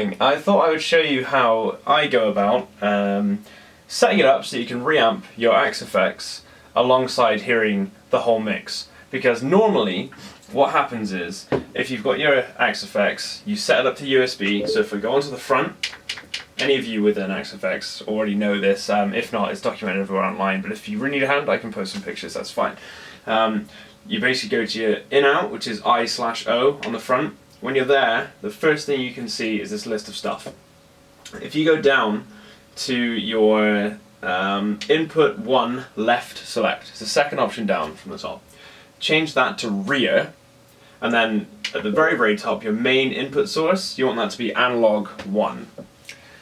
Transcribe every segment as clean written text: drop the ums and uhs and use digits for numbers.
doing, I thought I would show you how I go about setting it up so you can reamp your Axe effects alongside hearing the whole mix. Because normally, what happens is, if you've got your Axe effects, you set it up to USB, so if we go onto the front, any of you with an Axe effects already know this, if not, it's documented everywhere online, but if you really need a hand, I can post some pictures, that's fine. You basically go to your in-out, which is I/O on the front. When you're there, the first thing you can see is this list of stuff. If you go down to your input 1 left select, it's the second option down from the top, change that to rear, and then at the very, very top, your main input source, you want that to be analog 1.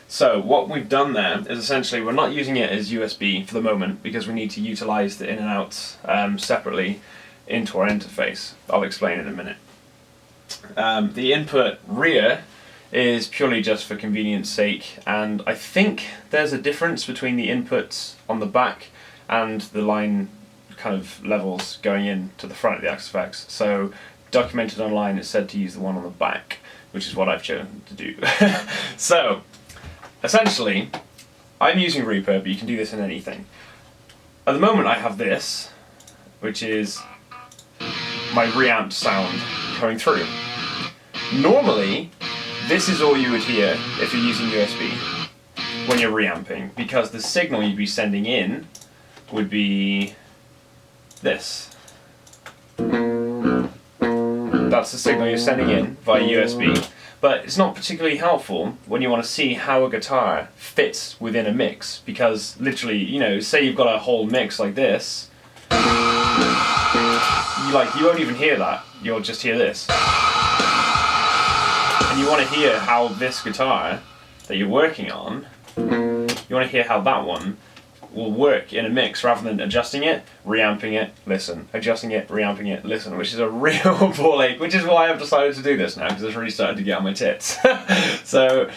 So what we've done there is essentially we're not using it as USB for the moment because we need to utilize the in and outs separately into our interface. I'll explain in a minute. The input rear is purely just for convenience sake, and I think there's a difference between the inputs on the back and the line kind of levels going in to the front of the Axe effects. So documented online, it's said to use the one on the back, which is what I've chosen to do. So essentially, I'm using Reaper, but you can do this in anything. At the moment I have this, which is my reamped sound coming through. Normally, this is all you would hear if you're using USB when you're reamping, because the signal you'd be sending in would be this. That's the signal you're sending in via USB. But it's not particularly helpful when you want to see how a guitar fits within a mix, because literally, you know, say you've got a whole mix like this, you won't even hear that, you'll just hear this. And you want to hear how this guitar that you're working on, you want to hear how that one will work in a mix rather than adjusting it, reamping it, listen, adjusting it, reamping it, listen, which is a real ball ache, which is why I've decided to do this now, because it's really started to get on my tits. So,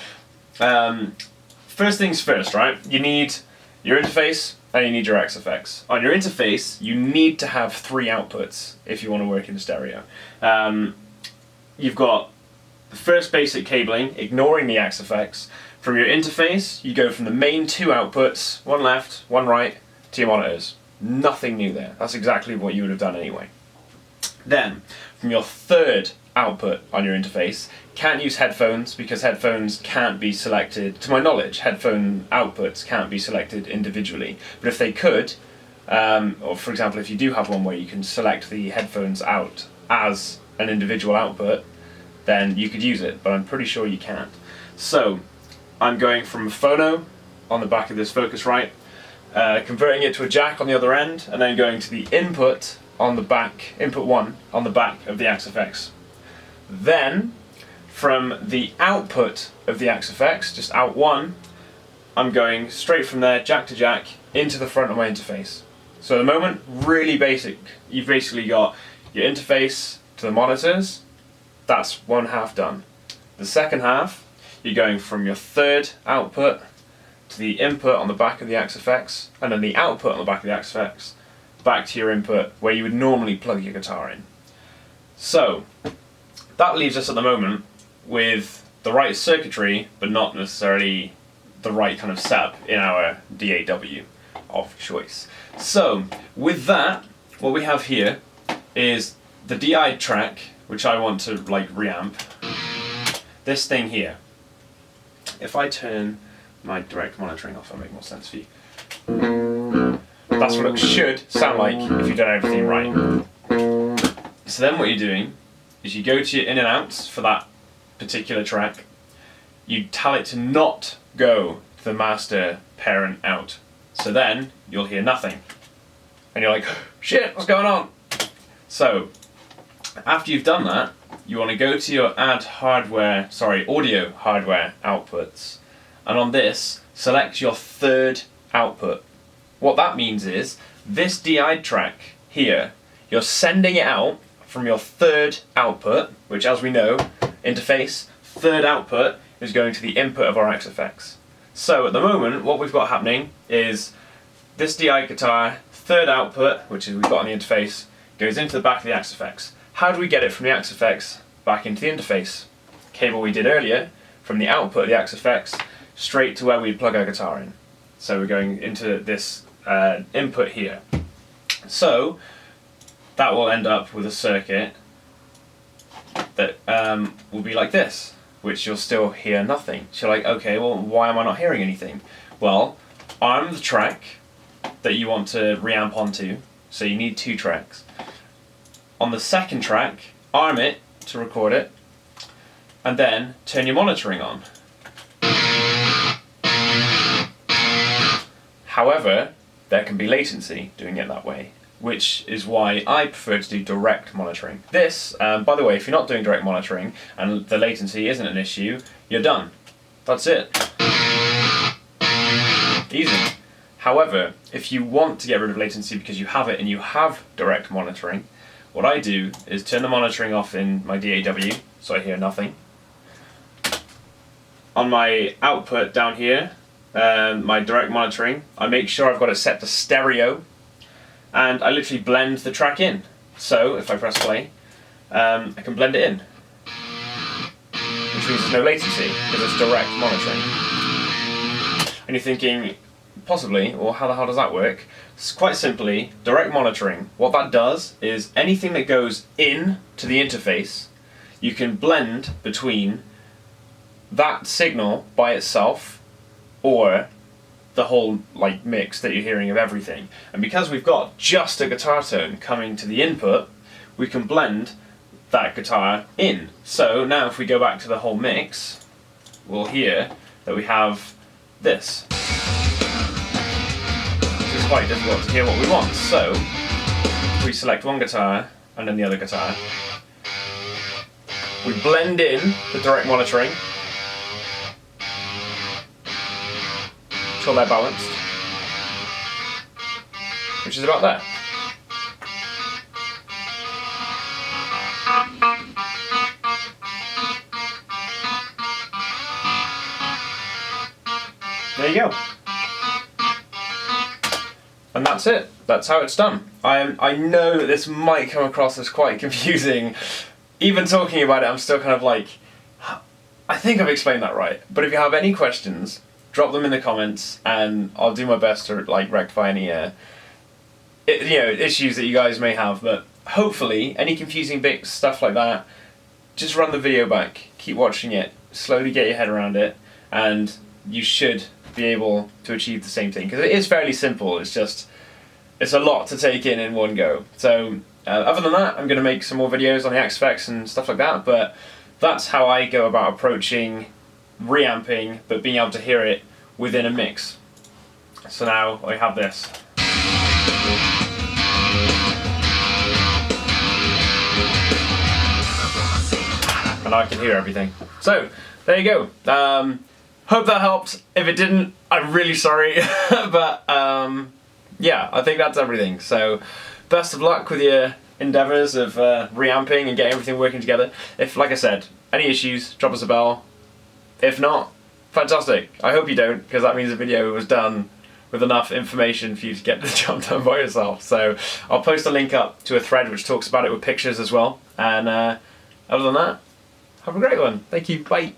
first things first, right? You need your interface and you need your Axe effects. On your interface, you need to have 3 outputs if you want to work in stereo. You've got the first basic cabling, ignoring the Axe effects. From your interface, you go from the main 2 outputs, one left, one right, to your monitors. Nothing new there. That's exactly what you would have done anyway. Then, from your third output on your interface, can't use headphones because headphones can't be selected, to my knowledge, headphone outputs can't be selected individually. But if they could, or for example if you do have one where you can select the headphones out as an individual output, then you could use it, but I'm pretty sure you can't. So, I'm going from a phono on the back of this Focusrite, converting it to a jack on the other end, and then going to the input on the back, input 1 on the back of the Axe effects. Then, from the output of the Axe effects, just out 1, I'm going straight from there, jack to jack, into the front of my interface. So at the moment, really basic. You've basically got your interface to the monitors, that's one half done. The second half, you're going from your third output to the input on the back of the Axe effects, and then the output on the back of the Axe effects, back to your input where you would normally plug your guitar in. So, that leaves us at the moment with the right circuitry, but not necessarily the right kind of setup in our DAW of choice. So, with that, what we have here is the DI track, which I want to reamp, this thing here. If I turn my direct monitoring off, it'll make more sense for you. That's what it should sound like if you've done everything right. So then what you're doing is you go to your in and outs for that particular track, you tell it to not go to the master parent out. So then you'll hear nothing. And you're like, shit, what's going on? So, after you've done that, you want to go to your audio hardware outputs, and on this, select your third output. What that means is, this DI track here, you're sending it out from your third output, which as we know, interface, third output is going to the input of our Axe effects. So at the moment, what we've got happening is this DI guitar, third output, which is we've got on the interface, goes into the back of the Axe effects. How do we get it from the Axe effects back into the interface? Cable we did earlier from the output of the Axe effects straight to where we plug our guitar in. So we're going into this input here. So that will end up with a circuit that will be like this, which you'll still hear nothing. So you're like, okay, well, why am I not hearing anything? Well, arm the track that you want to reamp onto, so you need 2 tracks. On the second track, arm it to record it, and then turn your monitoring on. However, there can be latency doing it that way, which is why I prefer to do direct monitoring. This, by the way, if you're not doing direct monitoring and the latency isn't an issue, you're done. That's it. Easy. However, if you want to get rid of latency because you have it and you have direct monitoring, what I do is turn the monitoring off in my DAW, so I hear nothing. On my output down here, my direct monitoring, I make sure I've got it set to stereo, and I literally blend the track in. So if I press play, I can blend it in, which means there's no latency because it's direct monitoring. And you're thinking, possibly, well, how the hell does that work? It's quite simply, direct monitoring, what that does is anything that goes in to the interface, you can blend between that signal by itself or the whole mix that you're hearing of everything. And because we've got just a guitar tone coming to the input, we can blend that guitar in. So now if we go back to the whole mix, we'll hear that we have this. Which is quite difficult to hear what we want. So we select one guitar and then the other guitar. We blend in the direct monitoring until they're balanced, which is about there. There you go. And that's it. That's how it's done. I know that this might come across as quite confusing. Even talking about it, I'm still kind of like, I think I've explained that right. But if you have any questions, drop them in the comments, and I'll do my best to rectify any issues that you guys may have. But hopefully, any confusing bits, stuff like that, just run the video back, keep watching it, slowly get your head around it, and you should be able to achieve the same thing. Because it is fairly simple. It's a lot to take in one go. So other than that, I'm going to make some more videos on the Axe effects and stuff like that. But that's how I go about approaching reamping, but being able to hear it within a mix. So now I have this. And I can hear everything. So, there you go. Hope that helped. If it didn't, I'm really sorry. But yeah, I think that's everything. So, best of luck with your endeavours of reamping and getting everything working together. If, like I said, any issues, drop us a bell. If not, fantastic. I hope you don't, because that means the video was done with enough information for you to get the job done by yourself. So I'll post a link up to a thread which talks about it with pictures as well. And other than that, have a great one. Thank you. Bye.